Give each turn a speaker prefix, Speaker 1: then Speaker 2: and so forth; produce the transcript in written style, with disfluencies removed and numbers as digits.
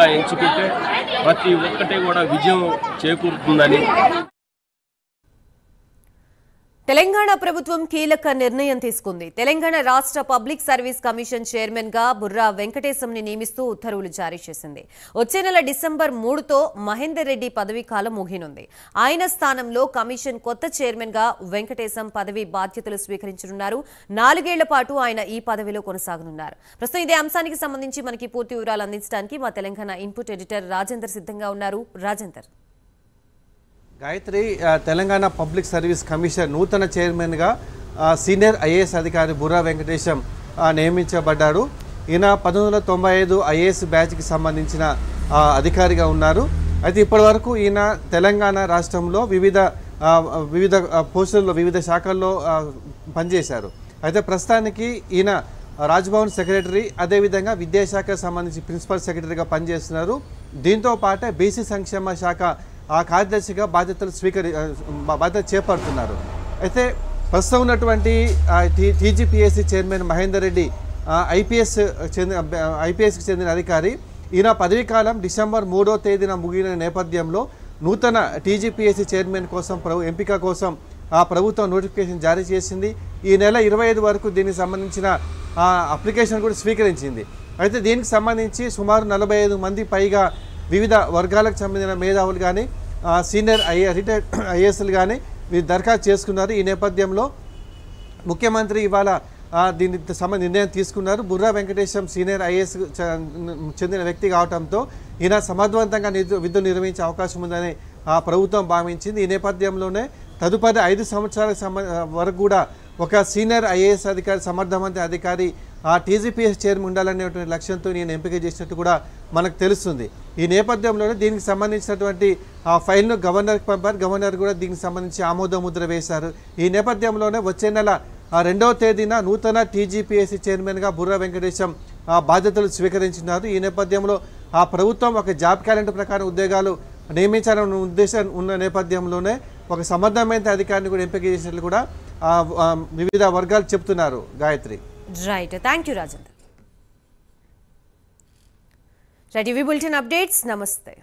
Speaker 1: ఎంచుకుంటే ప్రతి ఒక్కటి కూడా విజయం చేకూరుతుందని
Speaker 2: తెలంగాణ ప్రభుత్వం కీలక నిర్ణయం తీసుకుంది. తెలంగాణ రాష్ట్ర పబ్లిక్ సర్వీస్ కమిషన్ చైర్మన్ గా బుర్రా వెంకటేశంని నియమిస్తూ ఉత్తర్వులు జారీ చేసింది. వచ్చే నెల డిసెంబర్ 3తో మహేందర్ రెడ్డి పదవీ కాలం ముగియనుంది. ఆయన స్థానంలో కమిషన్ కొత్త చైర్మన్ గా వెంకటేశం పదవి బాధ్యతలు స్వీకరించనున్నారు. 4 ఏళ్ల పాటు ఆయన ఈ పదవిలో కొనసాగనున్నారు. ప్రస్తుతం ఇదే అంశానికి సంబంధించి మనకి పూర్తి వివరాలు అందించడానికి మా తెలంగాణ ఇన్పుట్ ఎడిటర్ రాజేందర్ సిద్ధంగా ఉన్నారు. Rajender,
Speaker 3: Gayatri, Telangana public service commission నూతన చైర్మన్గా సీనియర్ ఐఏఎస్ అధికారి బుర్రా వెంకటేశం నియమించబడ్డారు. ఈయన 1995 ఐఏఎస్ బ్యాచ్కి సంబంధించిన అధికారిగా ఉన్నారు. అయితే ఇప్పటి వరకు ఈయన తెలంగాణ రాష్ట్రంలో వివిధ పోస్టుల్లో వివిధ శాఖల్లో పనిచేశారు. అయితే ప్రస్తుతానికి ఈయన రాజ్భవన్ సెక్రటరీ, అదేవిధంగా విద్యాశాఖకు సంబంధించి ప్రిన్సిపల్ సెక్రటరీగా పనిచేస్తున్నారు. దీంతో పాటే బీసీ సంక్షేమ శాఖ కార్యదర్శిగా బాధ్యత చేపడుతున్నారు. అయితే ప్రస్తుతం ఉన్నటువంటి టీజీపీఎస్సీ చైర్మన్ మహేందర్ రెడ్డి ఐపీఎస్కి చెందిన అధికారి. ఈయన పదవీ కాలం డిసెంబర్ 3వ తేదీన ముగిన నేపథ్యంలో నూతన టీజీపీఎస్సీ చైర్మన్ కోసం ఎంపిక కోసం ప్రభుత్వం నోటిఫికేషన్ జారీ చేసింది. ఈ నెల 25 వరకు దీనికి సంబంధించిన అప్లికేషన్ కూడా స్వీకరించింది. అయితే దీనికి సంబంధించి సుమారు 45 మంది పైగా వివిధ వర్గాలకు సంబంధించిన మేధావులు కానీ సీనియర్ రిటైర్డ్ ఐఏఎస్లు కానీ వీరు దరఖాస్తు చేసుకున్నారు. ఈ నేపథ్యంలో ముఖ్యమంత్రి ఇవాళ దీనికి సంబంధించి నిర్ణయం తీసుకున్నారు. బుర్రా వెంకటేశం సీనియర్ ఐఏఎస్ చెందిన వ్యక్తి కావడంతో ఈయన సమర్థవంతంగా విధులు నిర్వహించే అవకాశం ఉందని ప్రభుత్వం భావించింది. ఈ నేపథ్యంలోనే తదుపరి 5 సంవత్సరాల వరకు కూడా ఒక సీనియర్ ఐఏఎస్ అధికారి, సమర్థవంత అధికారి టీజీపీఎస్ చైర్మన్ ఉండాలనేటువంటి లక్ష్యంతో నేను ఎంపిక చేసినట్టు కూడా మనకు తెలుస్తుంది. ఈ నేపథ్యంలోనే దీనికి సంబంధించినటువంటి ఫైల్ను గవర్నర్కి పంపారు. గవర్నర్ కూడా దీనికి సంబంధించి ఆమోద ముద్ర వేశారు. ఈ నేపథ్యంలోనే వచ్చే నెల 2వ తేదీన నూతన టీజీపీఎస్సీ చైర్మన్గా బుర్రా వెంకటేశం బాధ్యతలు స్వీకరించినారు. ఈ నేపథ్యంలో ప్రభుత్వం ఒక జాబ్ క్యాలెండర్ ప్రకారం ఉద్యోగాలు నియమించాలన్న ఉద్దేశం ఉన్న నేపథ్యంలోనే ఒక సమర్థమైన అధికారిని కూడా ఎంపిక చేసినట్లు కూడా వివిధ వర్గాలు చెప్తున్నారు. Gayatri,
Speaker 2: right, thank you Rajender. Right, ఇవి బులెటిన్ అప్డేట్స్. నమస్తే.